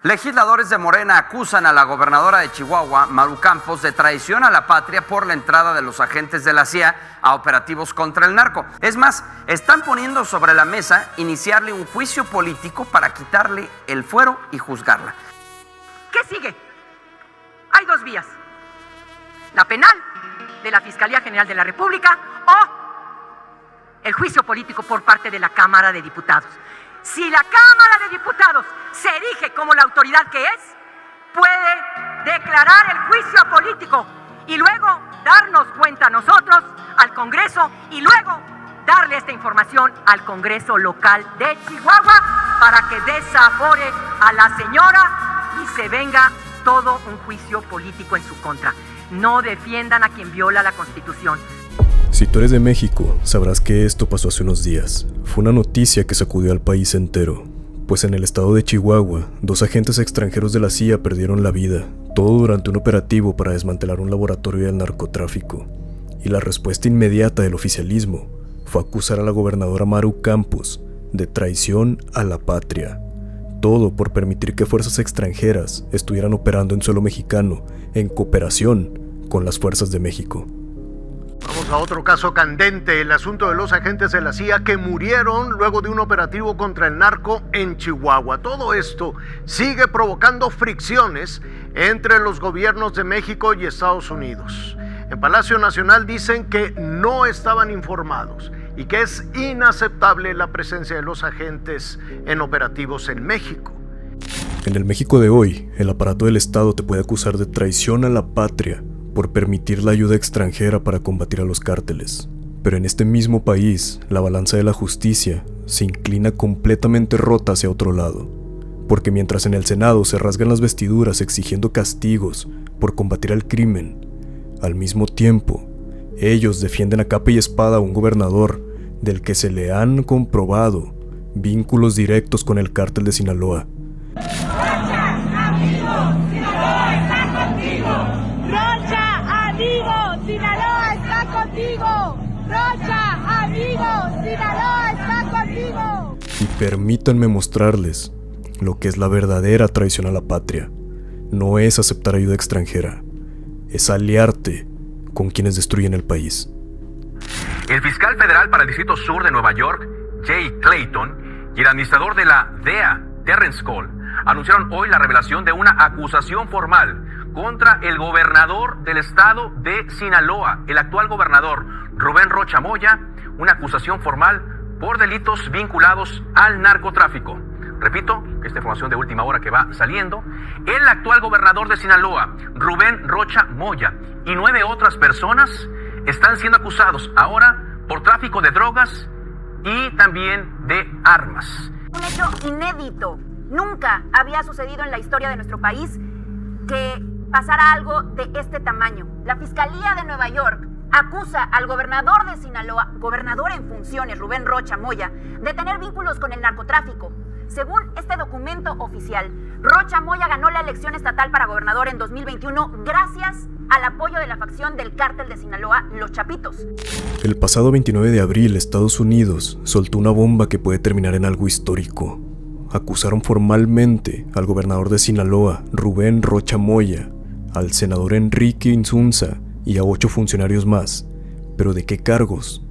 Legisladores de Morena acusan a la gobernadora de Chihuahua, Maru Campos, de traición a la patria por la entrada de los agentes de la CIA a operativos contra el narco. Es más, están poniendo sobre la mesa iniciarle un juicio político para quitarle el fuero y juzgarla. ¿Qué sigue? Hay dos vías: la penal, de la Fiscalía General de la República, o el juicio político por parte de la Cámara de Diputados. Si la Cámara de Diputados se erige como la autoridad que es, puede declarar el juicio político y luego darnos cuenta a nosotros, al Congreso, y luego darle esta información al Congreso local de Chihuahua para que desafore a la señora y se venga todo un juicio político en su contra. No defiendan a quien viola la Constitución. Si tú eres de México, sabrás que esto pasó hace unos días. Fue una noticia que sacudió al país entero, pues en el estado de Chihuahua, 2 agentes extranjeros de la CIA perdieron la vida, todo durante un operativo para desmantelar un laboratorio del narcotráfico. Y la respuesta inmediata del oficialismo fue acusar a la gobernadora Maru Campos de traición a la patria. Todo por permitir que fuerzas extranjeras estuvieran operando en suelo mexicano en cooperación con las fuerzas de México. Vamos a otro caso candente, el asunto de los agentes de la CIA que murieron luego de un operativo contra el narco en Chihuahua. Todo esto sigue provocando fricciones entre los gobiernos de México y Estados Unidos. En Palacio Nacional dicen que no estaban informados y que es inaceptable la presencia de los agentes en operativos en México. En el México de hoy, el aparato del Estado te puede acusar de traición a la patria por permitir la ayuda extranjera para combatir a los cárteles. Pero en este mismo país, la balanza de la justicia se inclina completamente rota hacia otro lado. Porque mientras en el Senado se rasgan las vestiduras exigiendo castigos por combatir al crimen, al mismo tiempo, ellos defienden a capa y espada a un gobernador del que se le han comprobado vínculos directos con el cártel de Sinaloa. Sinaloa está contigo. Rocha, amigo, Sinaloa está contigo. Y permítanme mostrarles lo que es la verdadera traición a la patria. No es aceptar ayuda extranjera, es aliarte con quienes destruyen el país. El fiscal federal para el Distrito Sur de Nueva York, Jay Clayton, y el administrador de la DEA, Terrence Cole, anunciaron hoy la revelación de una acusación formal contra el gobernador del estado de Sinaloa, el actual gobernador Rubén Rocha Moya, una acusación formal por delitos vinculados al narcotráfico. Repito, que esta información de última hora que va saliendo, el actual gobernador de Sinaloa, Rubén Rocha Moya, y 9 otras personas están siendo acusados ahora por tráfico de drogas y también de armas. Un hecho inédito. Nunca había sucedido en la historia de nuestro país que pasara algo de este tamaño. La Fiscalía de Nueva York acusa al gobernador de Sinaloa, gobernador en funciones, Rubén Rocha Moya, de tener vínculos con el narcotráfico. Según este documento oficial, Rocha Moya ganó la elección estatal para gobernador en 2021 gracias al apoyo de la facción del cártel de Sinaloa, Los Chapitos. El pasado 29 de abril, Estados Unidos soltó una bomba que puede terminar en algo histórico. Acusaron formalmente al gobernador de Sinaloa, Rubén Rocha Moya, al senador Enrique Insunza y a 8 funcionarios más. ¿Pero de qué cargos?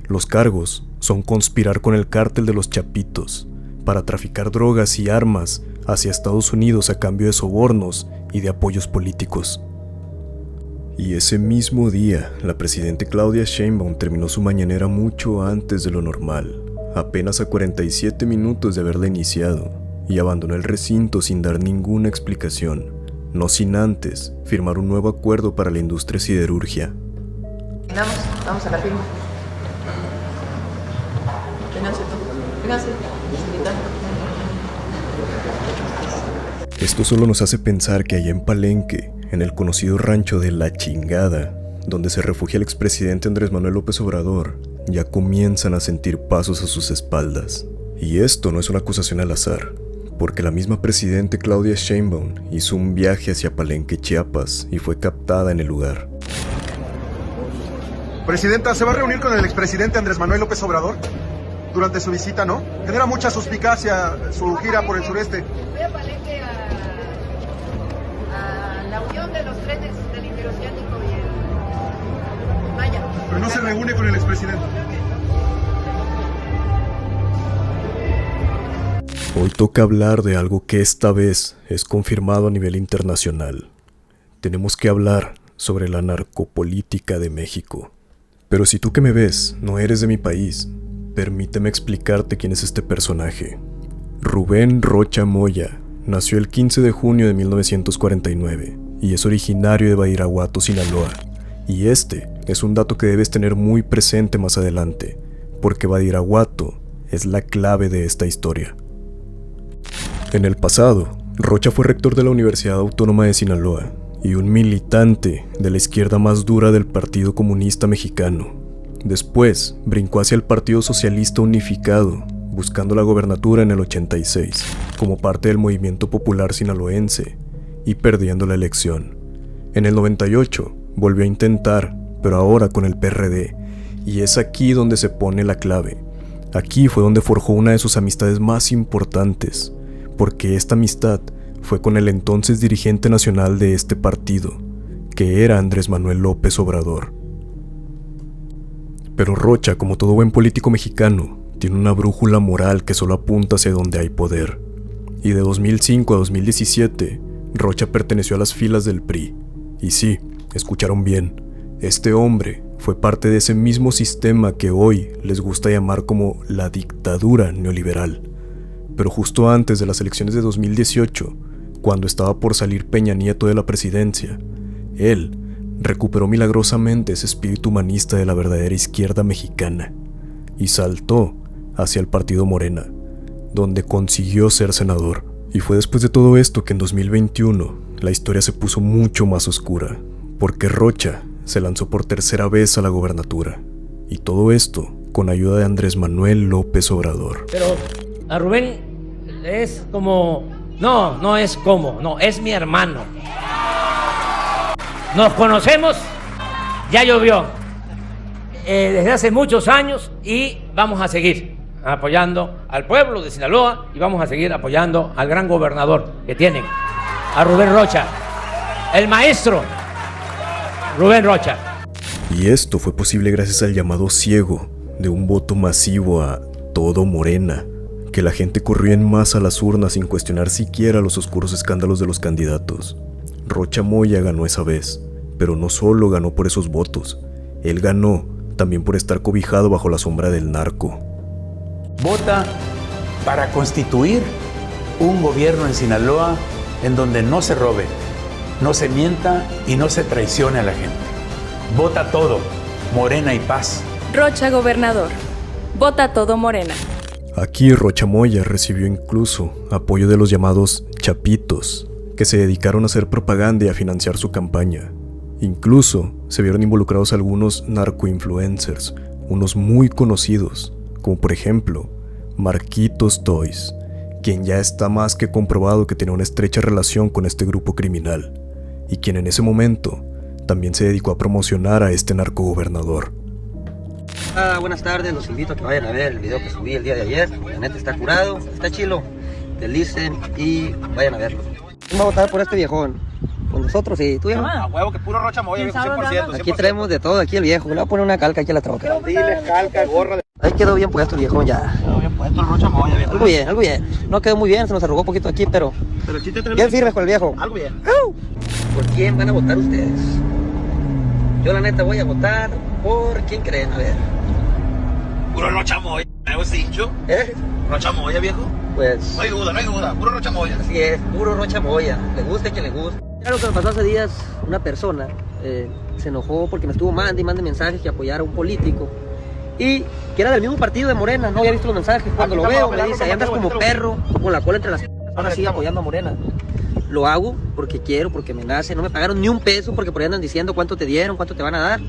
Los cargos son conspirar con el cártel de los Chapitos para traficar drogas y armas hacia Estados Unidos a cambio de sobornos y de apoyos políticos. Y ese mismo día, la presidenta Claudia Sheinbaum terminó su mañanera mucho antes de lo normal, apenas a 47 minutos de haberla iniciado, y abandonó el recinto sin dar ninguna explicación. No sin antes firmar un nuevo acuerdo para la industria siderurgia. Vamos a la firma. Vénganse. Esto solo nos hace pensar que allá en Palenque, en el conocido rancho de La Chingada, donde se refugia el expresidente Andrés Manuel López Obrador, ya comienzan a sentir pasos a sus espaldas. Y esto no es una acusación al azar, porque la misma presidente Claudia Sheinbaum hizo un viaje hacia Palenque, Chiapas, y fue captada en el lugar. Presidenta, ¿se va a reunir con el expresidente Andrés Manuel López Obrador? Durante su visita, ¿no? Genera mucha suspicacia su gira por el sureste. Voy a Palenque a Pero no se reúne con el expresidente. Hoy toca hablar de algo que esta vez es confirmado a nivel internacional. Tenemos que hablar sobre la narcopolítica de México. Pero si tú que me ves no eres de mi país, permíteme explicarte quién es este personaje. Rubén Rocha Moya nació el 15 de junio de 1949 y es originario de Badiraguato, Sinaloa. Y este es un dato que debes tener muy presente más adelante, porque Badiraguato es la clave de esta historia. En el pasado, Rocha fue rector de la Universidad Autónoma de Sinaloa y un militante de la izquierda más dura del Partido Comunista Mexicano. Después, brincó hacia el Partido Socialista Unificado, buscando la gobernatura en el 86, como parte del movimiento popular sinaloense, y perdiendo la elección. En el 98, volvió a intentar, pero ahora con el PRD, y es aquí donde se pone la clave. Aquí fue donde forjó una de sus amistades más importantes, porque esta amistad fue con el entonces dirigente nacional de este partido, que era Andrés Manuel López Obrador. Pero Rocha, como todo buen político mexicano, tiene una brújula moral que solo apunta hacia donde hay poder. Y de 2005 a 2017, Rocha perteneció a las filas del PRI. Y sí, escucharon bien, este hombre fue parte de ese mismo sistema que hoy les gusta llamar como la dictadura neoliberal. Pero justo antes de las elecciones de 2018, cuando estaba por salir Peña Nieto de la presidencia, él recuperó milagrosamente ese espíritu humanista de la verdadera izquierda mexicana y saltó hacia el partido Morena, donde consiguió ser senador. Y fue después de todo esto que en 2021 la historia se puso mucho más oscura, porque Rocha se lanzó por tercera vez a la gobernatura, y todo esto con ayuda de Andrés Manuel López Obrador. Pero a Rubén es como... No es como, no, es mi hermano. Nos conocemos, ya llovió, desde hace muchos años, y vamos a seguir apoyando al pueblo de Sinaloa y vamos a seguir apoyando al gran gobernador que tienen, a Rubén Rocha, el maestro Rubén Rocha. Y esto fue posible gracias al llamado ciego de un voto masivo a todo Morena, que la gente corrió en masa a las urnas sin cuestionar siquiera los oscuros escándalos de los candidatos. Rocha Moya ganó esa vez, pero no solo ganó por esos votos, él ganó también por estar cobijado bajo la sombra del narco. Vota para constituir un gobierno en Sinaloa en donde no se robe, no se mienta y no se traicione a la gente. Vota todo, Morena y paz. Rocha gobernador. Vota todo Morena. Aquí Rocha Moya recibió incluso apoyo de los llamados chapitos, que se dedicaron a hacer propaganda y a financiar su campaña. Incluso se vieron involucrados algunos narcoinfluencers, unos muy conocidos, como por ejemplo Marquitos Toys, quien ya está más que comprobado que tenía una estrecha relación con este grupo criminal, y quien en ese momento también se dedicó a promocionar a este narcogobernador. Buenas tardes, los invito a que vayan a ver el video que subí el día de ayer. La neta está curado, está chilo, delicen y vayan a verlo. Vamos a votar por este viejón, con nosotros y tú, viejo. A huevo, que puro Rocha Moya, 100%. Aquí traemos de todo, aquí el viejo. Le voy a poner una calca aquí a la troca. Diles, calca, gorra. Ahí quedó bien puesto el viejón ya. Quedó bien puesto el Rocha Moya, viejo. Algo bien. No quedó muy bien, se nos arrugó un poquito aquí, pero bien firmes con el viejo. Algo bien. ¿Por quién van a votar ustedes? Yo la neta voy a votar por quién creen, a ver. Puro Rocha Moya, ¿me habéis dicho? Rocha Moya, viejo. Pues... No hay duda, puro Rocha Moya. Así es, puro Rocha Moya. Le guste quien le guste. Claro que me pasó hace días, una persona se enojó porque me estuvo mande mensajes que apoyara a un político. Y que era del mismo partido de Morena, no había visto los mensajes. Cuando lo veo me dice, ahí andas como perro, con la cola entre las... Ahora sí apoyando a Morena. Lo hago porque quiero, porque me nace. No me pagaron ni un peso porque por ahí andan diciendo cuánto te dieron, cuánto te van a dar.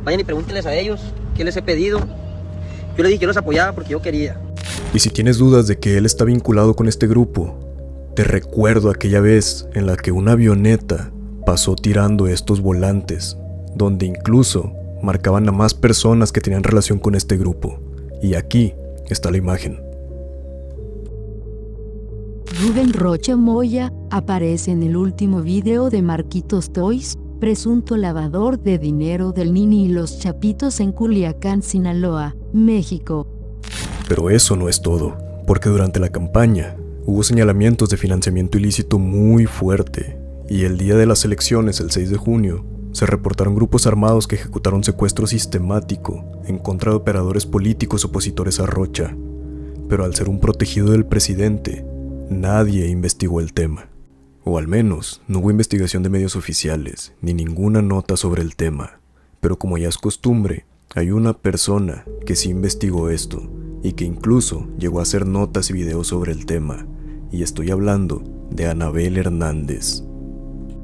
Vayan y pregúntenles a ellos qué les he pedido. Yo les dije que los apoyaba porque yo quería. Y si tienes dudas de que él está vinculado con este grupo, te recuerdo aquella vez en la que una avioneta pasó tirando estos volantes, donde incluso marcaban a más personas que tenían relación con este grupo. Y aquí está la imagen. Rubén Rocha Moya aparece en el último video de Marquitos Toys, presunto lavador de dinero del Nini y los Chapitos en Culiacán, Sinaloa, México. Pero eso no es todo, porque durante la campaña hubo señalamientos de financiamiento ilícito muy fuerte, y el día de las elecciones, el 6 de junio, se reportaron grupos armados que ejecutaron secuestro sistemático en contra de operadores políticos opositores a Rocha. Pero al ser un protegido del presidente, nadie investigó el tema. O al menos, no hubo investigación de medios oficiales, ni ninguna nota sobre el tema. Pero como ya es costumbre, hay una persona que sí investigó esto, y que incluso llegó a hacer notas y videos sobre el tema. Y estoy hablando de Anabel Hernández.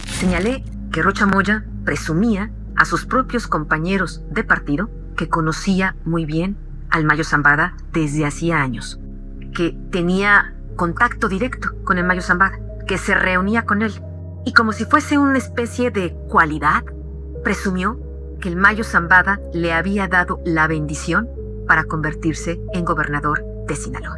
Señalé que Rocha Moya presumía a sus propios compañeros de partido que conocía muy bien al Mayo Zambada desde hacía años, que tenía contacto directo con el Mayo Zambada, que se reunía con él, y como si fuese una especie de cualidad, presumió que el Mayo Zambada le había dado la bendición para convertirse en gobernador de Sinaloa.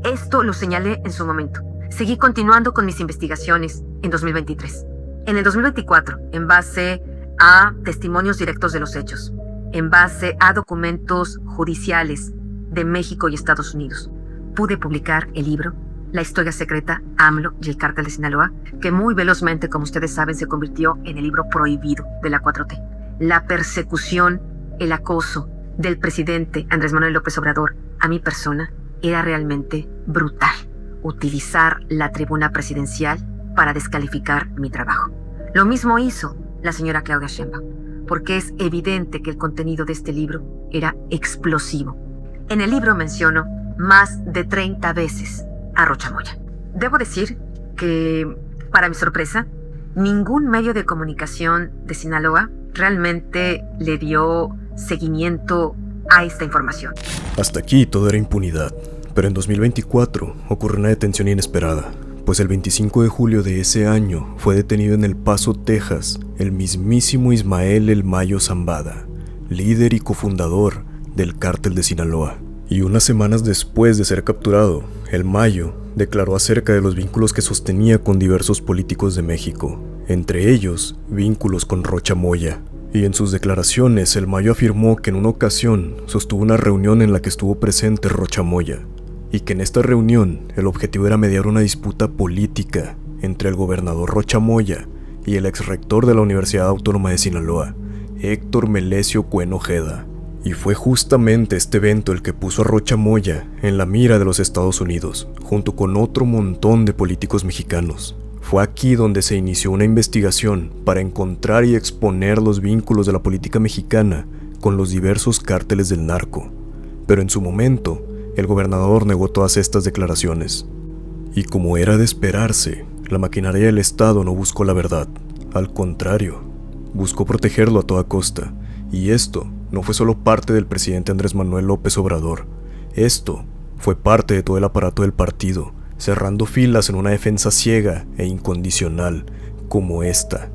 Esto lo señalé en su momento. Seguí continuando con mis investigaciones en 2023. En el 2024, en base a testimonios directos de los hechos, en base a documentos judiciales de México y Estados Unidos, pude publicar el libro La historia secreta, AMLO y el cártel de Sinaloa, que muy velozmente, como ustedes saben, se convirtió en el libro prohibido de la 4T. La persecución, el acoso del presidente Andrés Manuel López Obrador a mi persona era realmente brutal. Utilizar la tribuna presidencial para descalificar mi trabajo. Lo mismo hizo la señora Claudia Sheinbaum, porque es evidente que el contenido de este libro era explosivo. En el libro menciono más de 30 veces a Rocha Moya. Debo decir que, para mi sorpresa, ningún medio de comunicación de Sinaloa realmente le dio seguimiento a esta información. Hasta aquí todo era impunidad, pero en 2024 ocurrió una detención inesperada, pues el 25 de julio de ese año fue detenido en El Paso, Texas, el mismísimo Ismael El Mayo Zambada, líder y cofundador del cártel de Sinaloa. Y unas semanas después de ser capturado, El Mayo declaró acerca de los vínculos que sostenía con diversos políticos de México, entre ellos vínculos con Rocha Moya. Y en sus declaraciones, El Mayo afirmó que en una ocasión sostuvo una reunión en la que estuvo presente Rocha Moya, y que en esta reunión el objetivo era mediar una disputa política entre el gobernador Rocha Moya y el exrector de la Universidad Autónoma de Sinaloa, Héctor Melesio Cuen Ojeda. Y fue justamente este evento el que puso a Rocha Moya en la mira de los Estados Unidos, junto con otro montón de políticos mexicanos. Fue aquí donde se inició una investigación para encontrar y exponer los vínculos de la política mexicana con los diversos cárteles del narco. Pero en su momento, el gobernador negó todas estas declaraciones. Y como era de esperarse, la maquinaria del Estado no buscó la verdad. Al contrario, buscó protegerlo a toda costa. Y esto no fue solo parte del presidente Andrés Manuel López Obrador. Esto fue parte de todo el aparato del partido, cerrando filas en una defensa ciega e incondicional como esta.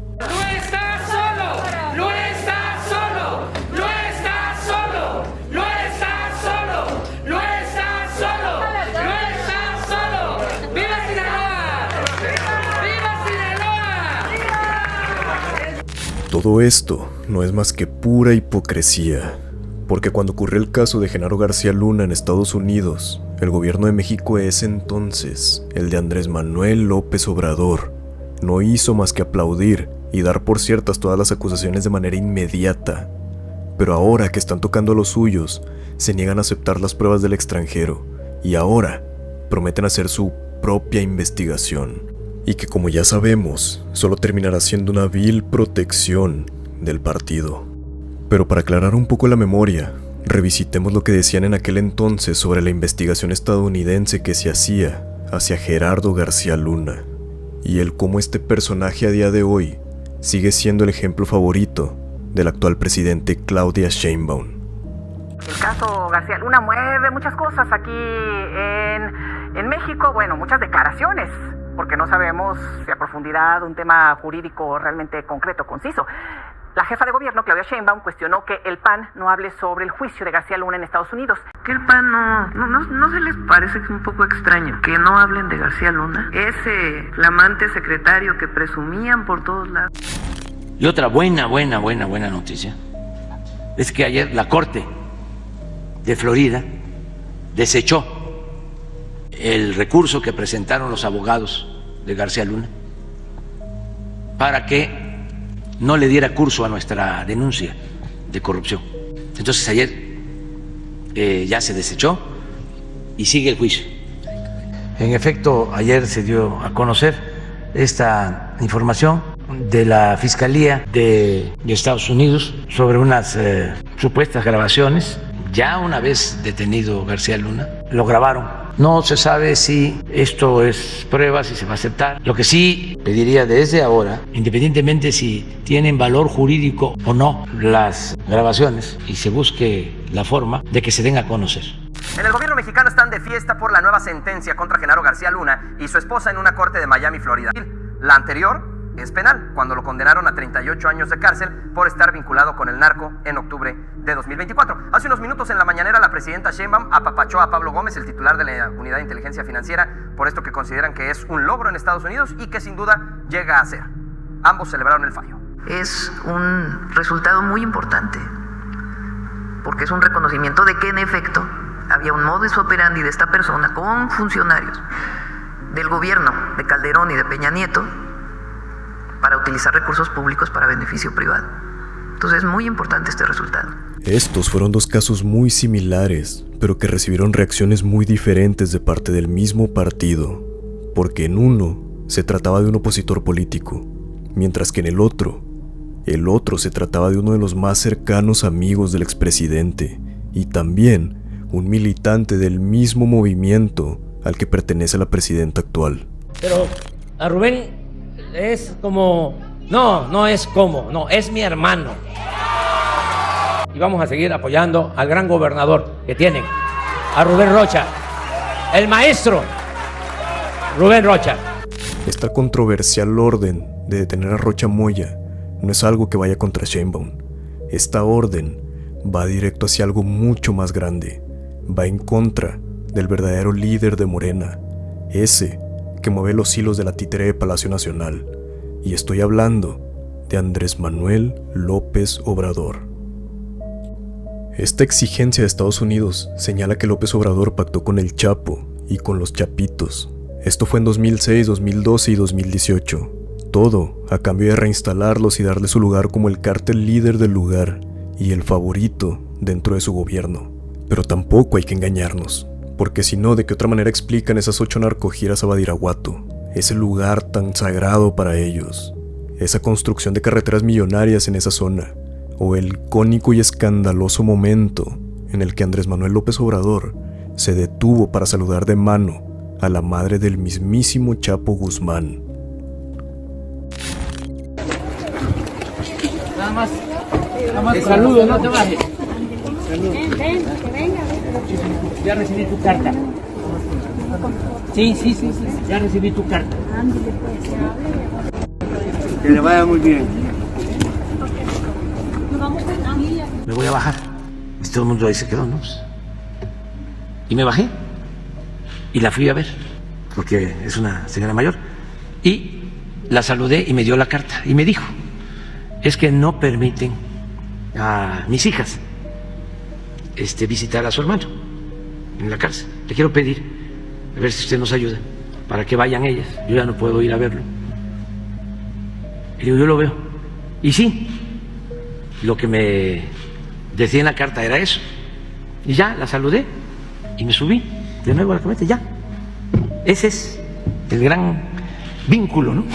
Todo esto no es más que pura hipocresía, porque cuando ocurrió el caso de Genaro García Luna en Estados Unidos, el gobierno de México de ese entonces, el de Andrés Manuel López Obrador, no hizo más que aplaudir y dar por ciertas todas las acusaciones de manera inmediata. Pero ahora que están tocando a los suyos, se niegan a aceptar las pruebas del extranjero, y ahora prometen hacer su propia investigación. Y que, como ya sabemos, solo terminará siendo una vil protección del partido. Pero para aclarar un poco la memoria, revisitemos lo que decían en aquel entonces sobre la investigación estadounidense que se hacía hacia Gerardo García Luna, y el cómo este personaje a día de hoy sigue siendo el ejemplo favorito del actual presidente Claudia Sheinbaum. El caso García Luna mueve muchas cosas aquí en México, bueno, muchas declaraciones, porque no sabemos si a profundidad un tema jurídico realmente concreto, conciso. La jefa de gobierno, Claudia Sheinbaum, cuestionó que el PAN no hable sobre el juicio de García Luna en Estados Unidos. ¿Que el PAN no se les parece un poco extraño que no hablen de García Luna? Ese flamante secretario que presumían por todos lados. Y otra buena noticia es que ayer la Corte de Florida desechó el recurso que presentaron los abogados de García Luna para que no le diera curso a nuestra denuncia de corrupción. Entonces ayer ya se desechó y sigue el juicio. En efecto, ayer se dio a conocer esta información de la Fiscalía de Estados Unidos sobre unas supuestas grabaciones. Ya una vez detenido García Luna, lo grabaron. No se sabe si esto es prueba, si se va a aceptar. Lo que sí pediría desde ahora, independientemente si tienen valor jurídico o no las grabaciones, y se busque la forma de que se den a conocer. En el gobierno mexicano están de fiesta por la nueva sentencia contra Genaro García Luna y su esposa en una corte de Miami, Florida. La anterior es penal, cuando lo condenaron a 38 años de cárcel por estar vinculado con el narco en octubre de 2024. Hace unos minutos en la mañanera la presidenta Sheinbaum apapachó a Pablo Gómez, el titular de la Unidad de Inteligencia Financiera, por esto que consideran que es un logro en Estados Unidos y que sin duda llega a ser. Ambos celebraron el fallo. Es un resultado muy importante, porque es un reconocimiento de que en efecto había un modus operandi de esta persona con funcionarios del gobierno de Calderón y de Peña Nieto para utilizar recursos públicos para beneficio privado. Entonces es muy importante este resultado. Estos fueron dos casos muy similares, pero que recibieron reacciones muy diferentes de parte del mismo partido, porque en uno se trataba de un opositor político, mientras que en el otro se trataba de uno de los más cercanos amigos del expresidente, y también un militante del mismo movimiento al que pertenece la presidenta actual. Pero a Rubén es como... No es mi hermano. Y vamos a seguir apoyando al gran gobernador que tienen, a Rubén Rocha, el maestro Rubén Rocha. Esta controversial orden de detener a Rocha Moya no es algo que vaya contra Sheinbaum. Esta orden va directo hacia algo mucho más grande. Va en contra del verdadero líder de Morena, ese que mueve los hilos de la títere de Palacio Nacional. Y estoy hablando de Andrés Manuel López Obrador. Esta exigencia de Estados Unidos señala que López Obrador pactó con el Chapo y con los Chapitos. Esto fue en 2006, 2012 y 2018. Todo a cambio de reinstalarlos y darle su lugar como el cártel líder del lugar y el favorito dentro de su gobierno. Pero tampoco hay que engañarnos, porque si no, ¿de qué otra manera explican esas 8 narcogiras a Badiraguato? Ese lugar tan sagrado para ellos, esa construcción de carreteras millonarias en esa zona, o el icónico y escandaloso momento en el que Andrés Manuel López Obrador se detuvo para saludar de mano a la madre del mismísimo Chapo Guzmán. Nada más te saludo, no te bajes. Ya recibí tu carta. Sí, ya recibí tu carta. Que le vaya muy bien. Me voy a bajar. Y todo el mundo ahí se quedó, ¿no? Y me bajé. Y la fui a ver, porque es una señora mayor. Y la saludé y me dio la carta. Y me dijo, es que no permiten a mis hijas visitar a su hermano en la cárcel. Le quiero pedir, a ver si usted nos ayuda, para que vayan ellas. Yo ya no puedo ir a verlo. Y digo, yo lo veo. Y sí, lo que me decía en la carta era eso. Y ya, la saludé y me subí de nuevo a la camioneta, ya. Ese es el gran vínculo, ¿no?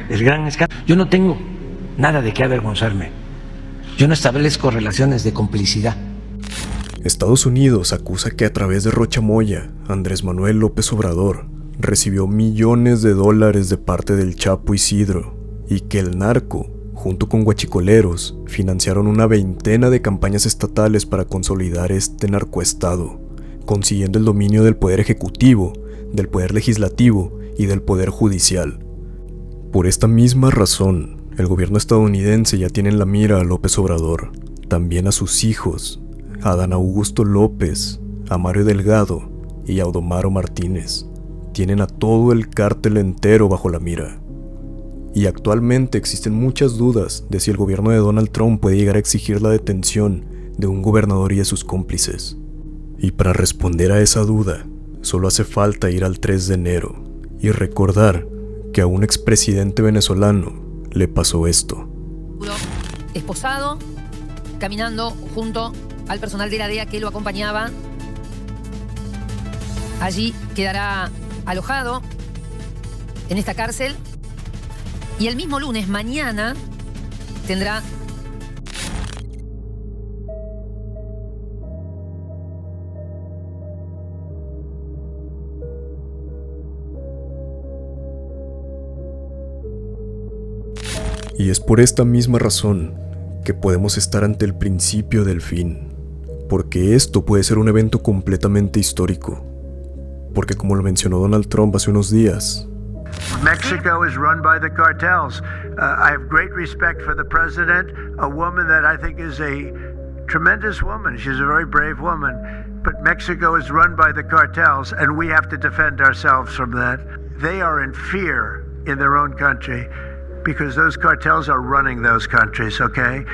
El gran escándalo. Yo no tengo nada de qué avergonzarme. Yo no establezco relaciones de complicidad. Estados Unidos acusa que a través de Rocha Moya, Andrés Manuel López Obrador recibió millones de dólares de parte del Chapo Isidro y que el narco, junto con guachicoleros, financiaron una veintena de campañas estatales para consolidar este narcoestado, consiguiendo el dominio del poder ejecutivo, del poder legislativo y del poder judicial. Por esta misma razón, el gobierno estadounidense ya tiene en la mira a López Obrador, también a sus hijos, a Adán Augusto López, a Mario Delgado y a Odomaro Martínez. Tienen a todo el cártel entero bajo la mira. Y actualmente existen muchas dudas de si el gobierno de Donald Trump puede llegar a exigir la detención de un gobernador y de sus cómplices. Y para responder a esa duda, solo hace falta ir al 3 de enero y recordar que a un expresidente venezolano le pasó esto. Esposado, caminando junto al personal de la DEA que lo acompañaba. Allí quedará alojado en esta cárcel y el mismo lunes, mañana, tendrá Y es por esta misma razón que podemos estar ante el principio del fin, porque esto puede ser un evento completamente histórico, porque como lo mencionó Donald Trump hace unos días, Mexico is run by the cartels. I have great respect for the president, a woman that I think is a tremendous woman. She's a very brave woman. But Mexico is run by the cartels, and we have to defend ourselves from that. They are in fear in their own country because those cartels are running those countries, okay?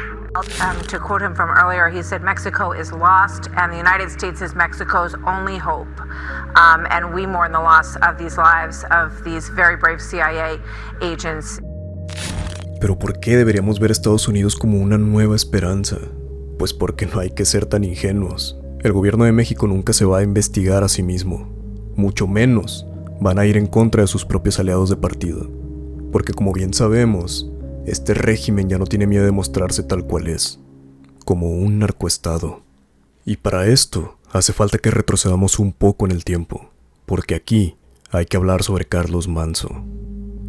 To quote him from earlier, he said Mexico is lost and the United States is Mexico's only hope. And we mourn the loss of these lives of these very brave CIA agents. ¿Pero por qué deberíamos ver a Estados Unidos como una nueva esperanza? Pues porque no hay que ser tan ingenuos. El gobierno de México nunca se va a investigar a sí mismo. Mucho menos van a ir en contra de sus propios aliados de partido. Porque como bien sabemos, este régimen ya no tiene miedo de mostrarse tal cual es, como un narcoestado. Y para esto hace falta que retrocedamos un poco en el tiempo, porque aquí hay que hablar sobre Carlos Manzo.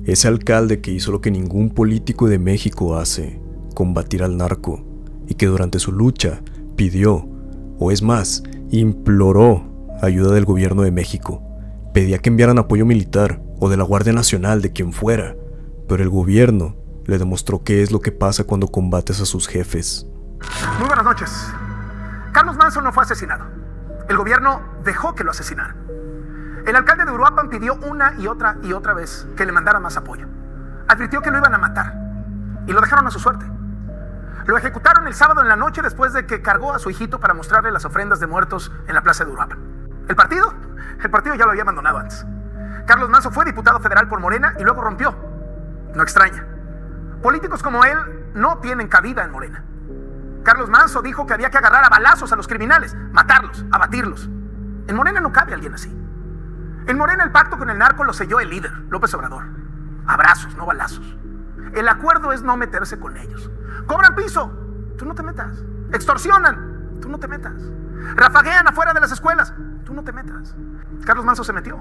Ese alcalde que hizo lo que ningún político de México hace, combatir al narco, y que durante su lucha pidió, o es más, imploró ayuda del gobierno de México. Pedía que enviaran apoyo militar o de la Guardia Nacional, de quien fuera, pero el gobierno le demostró qué es lo que pasa cuando combates a sus jefes. Muy buenas noches. Carlos Manzo no fue asesinado. El gobierno dejó que lo asesinaran. El alcalde de Uruapan pidió una y otra vez que le mandaran más apoyo. Advirtió que lo iban a matar y lo dejaron a su suerte. Lo ejecutaron el sábado en la noche después de que cargó a su hijito para mostrarle las ofrendas de muertos en la plaza de Uruapan. El partido ya lo había abandonado antes. Carlos Manzo fue diputado federal por Morena y luego rompió. No extraña. Políticos como él no tienen cabida en Morena. Carlos Manzo dijo que había que agarrar a balazos a los criminales, matarlos, abatirlos. En Morena no cabe alguien así. En Morena el pacto con el narco lo selló el líder, López Obrador. Abrazos, no balazos. El acuerdo es no meterse con ellos. Cobran piso, tú no te metas. Extorsionan, tú no te metas. Rafaguean afuera de las escuelas, tú no te metas. Carlos Manzo se metió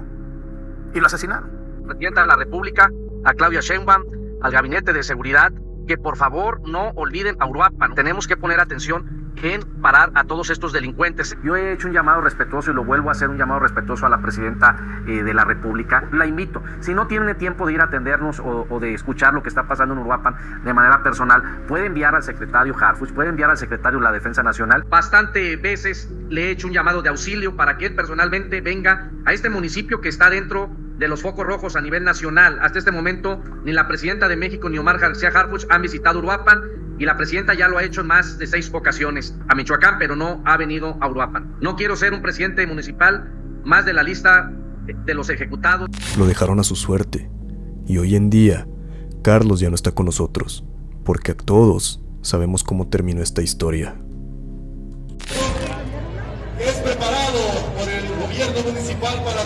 y lo asesinaron. Presidenta de la República, a Claudia Sheinbaum, al Gabinete de Seguridad, que por favor no olviden a Uruapan. Tenemos que poner atención en parar a todos estos delincuentes. Yo he hecho un llamado respetuoso y lo vuelvo a hacer, un llamado respetuoso a la Presidenta de la República. La invito, si no tiene tiempo de ir a atendernos o de escuchar lo que está pasando en Uruapan de manera personal, puede enviar al secretario Harfuch, puede enviar al secretario de la Defensa Nacional. Bastante veces le he hecho un llamado de auxilio para que él personalmente venga a este municipio que está dentro de los focos rojos a nivel nacional. Hasta este momento, ni la Presidenta de México ni Omar García Harfuch han visitado Uruapan, y la Presidenta ya lo ha hecho en más de 6 ocasiones a Michoacán, pero no ha venido a Uruapan. No quiero ser un presidente municipal más de la lista de los ejecutados. Lo dejaron a su suerte, y hoy en día, Carlos ya no está con nosotros, porque a todos sabemos cómo terminó esta historia. Es preparado por el gobierno municipal para...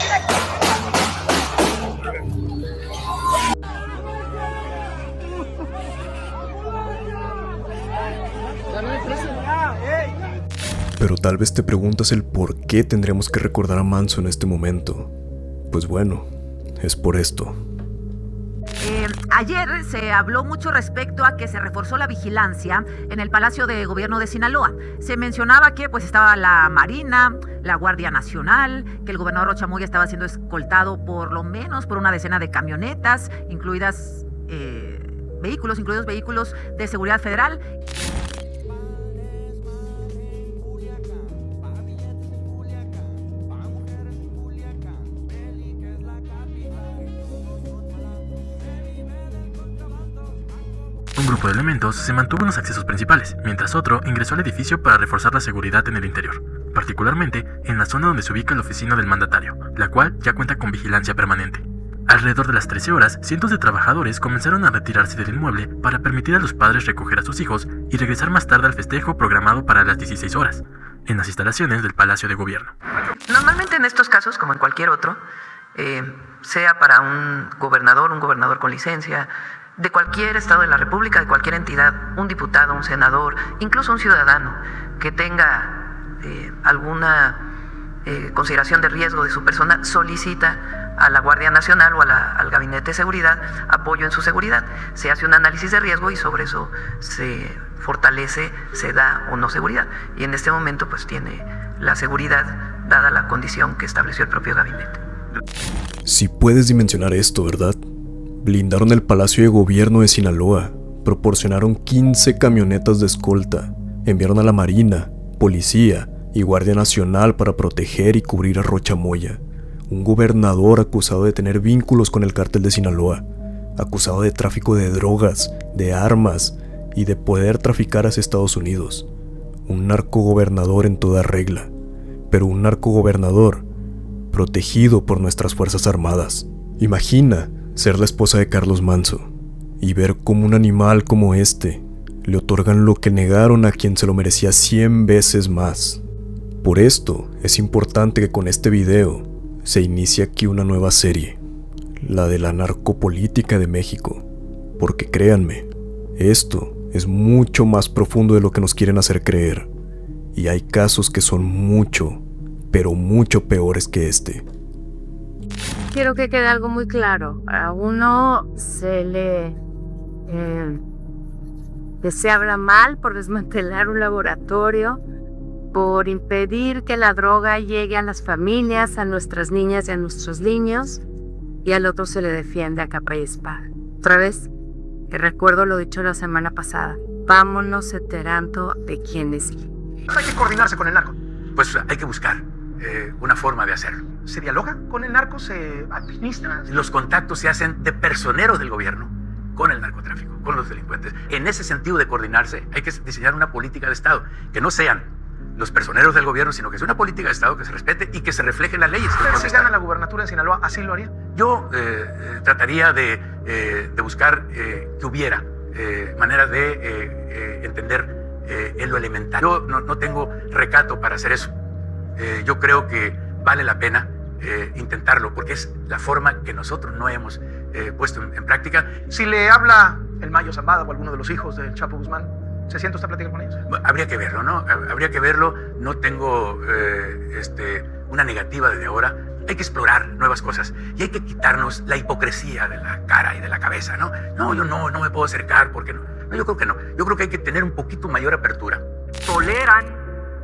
Pero tal vez te preguntas el por qué tendremos que recordar a Manzo en este momento. Pues bueno, es por esto. Ayer se habló mucho respecto a que se reforzó la vigilancia en el Palacio de Gobierno de Sinaloa. Se mencionaba que pues estaba la Marina, la Guardia Nacional, que el gobernador Rocha Moya estaba siendo escoltado por lo menos por una decena de camionetas, incluidos vehículos de seguridad federal. grupo de elementos se mantuvo en los accesos principales, mientras otro ingresó al edificio para reforzar la seguridad en el interior, particularmente en la zona donde se ubica la oficina del mandatario, la cual ya cuenta con vigilancia permanente. Alrededor de las 13 horas, cientos de trabajadores comenzaron a retirarse del inmueble para permitir a los padres recoger a sus hijos y regresar más tarde al festejo programado para las 16 horas, en las instalaciones del Palacio de Gobierno. Normalmente en estos casos, como en cualquier otro, sea para un gobernador con licencia, de cualquier estado de la República, de cualquier entidad, un diputado, un senador, incluso un ciudadano que tenga alguna consideración de riesgo de su persona, solicita a la Guardia Nacional o al Gabinete de Seguridad apoyo en su seguridad. Se hace un análisis de riesgo y sobre eso se fortalece, se da o no seguridad. Y en este momento pues tiene la seguridad dada la condición que estableció el propio gabinete. Si puedes dimensionar esto, ¿verdad? Blindaron el Palacio de Gobierno de Sinaloa, proporcionaron 15 camionetas de escolta, enviaron a la Marina, Policía y Guardia Nacional para proteger y cubrir a Rocha Moya, un gobernador acusado de tener vínculos con el cártel de Sinaloa, acusado de tráfico de drogas, de armas y de poder traficar hacia Estados Unidos. Un narcogobernador en toda regla, pero un narcogobernador protegido por nuestras Fuerzas Armadas. Imagina ser la esposa de Carlos Manso y ver cómo un animal como este le otorgan lo que negaron a quien se lo merecía 100 veces más. Por esto es importante que con este video se inicie aquí una nueva serie, la de la narcopolítica de México, porque créanme, esto es mucho más profundo de lo que nos quieren hacer creer, y hay casos que son mucho, pero mucho peores que este. Quiero que quede algo muy claro. A uno se habla mal por desmantelar un laboratorio, por impedir que la droga llegue a las familias, a nuestras niñas y a nuestros niños, y al otro se le defiende a capa y espada. Otra vez, que recuerdo lo dicho la semana pasada, vámonos enterando de quién es quién. Hay que coordinarse con el narco. Pues hay que buscar una forma de hacerlo. ¿Se dialoga con el narco? ¿Se administra? Los contactos se hacen de personeros del gobierno con el narcotráfico, con los delincuentes. En ese sentido de coordinarse, hay que diseñar una política de Estado, que no sean los personeros del gobierno, sino que sea una política de Estado que se respete y que se refleje en las leyes. Pero si gana la gubernatura en Sinaloa, ¿así lo haría? Yo trataría de buscar que hubiera manera de entender en lo elemental. Yo no tengo recato para hacer eso. Yo creo que vale la pena intentarlo, porque es la forma que nosotros no hemos puesto en práctica. Si le habla el Mayo Zambada o alguno de los hijos del Chapo Guzmán, ¿se siente usted a platicar con ellos? Habría que verlo, ¿no? Habría que verlo. No tengo una negativa desde ahora. Hay que explorar nuevas cosas y hay que quitarnos la hipocresía de la cara y de la cabeza, ¿no? No, yo no me puedo acercar porque no. No, yo creo que no. Yo creo que hay que tener un poquito mayor apertura. Toleran,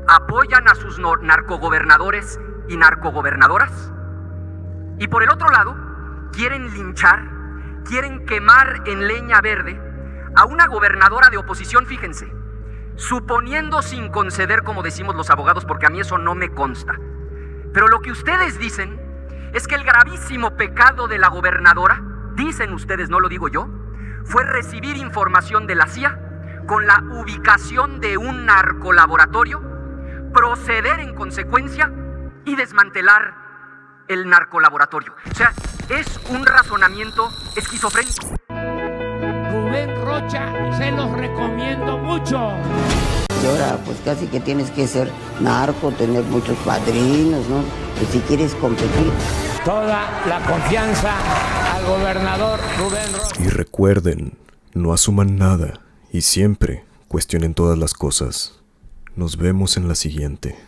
apoyan a sus narcogobernadores y narcogobernadoras. Y por el otro lado, quieren linchar, quieren quemar en leña verde a una gobernadora de oposición, fíjense, suponiendo sin conceder, como decimos los abogados, porque a mí eso no me consta. Pero lo que ustedes dicen es que el gravísimo pecado de la gobernadora, dicen ustedes, no lo digo yo, fue recibir información de la CIA con la ubicación de un narcolaboratorio, proceder en consecuencia y desmantelar el narcolaboratorio. O sea, es un razonamiento esquizofrénico. Rubén Rocha, se los recomiendo mucho. Y ahora pues casi que tienes que ser narco, tener muchos padrinos, ¿no? Y si quieres competir. Toda la confianza al gobernador Rubén Rocha. Y recuerden, no asuman nada y siempre cuestionen todas las cosas. Nos vemos en la siguiente.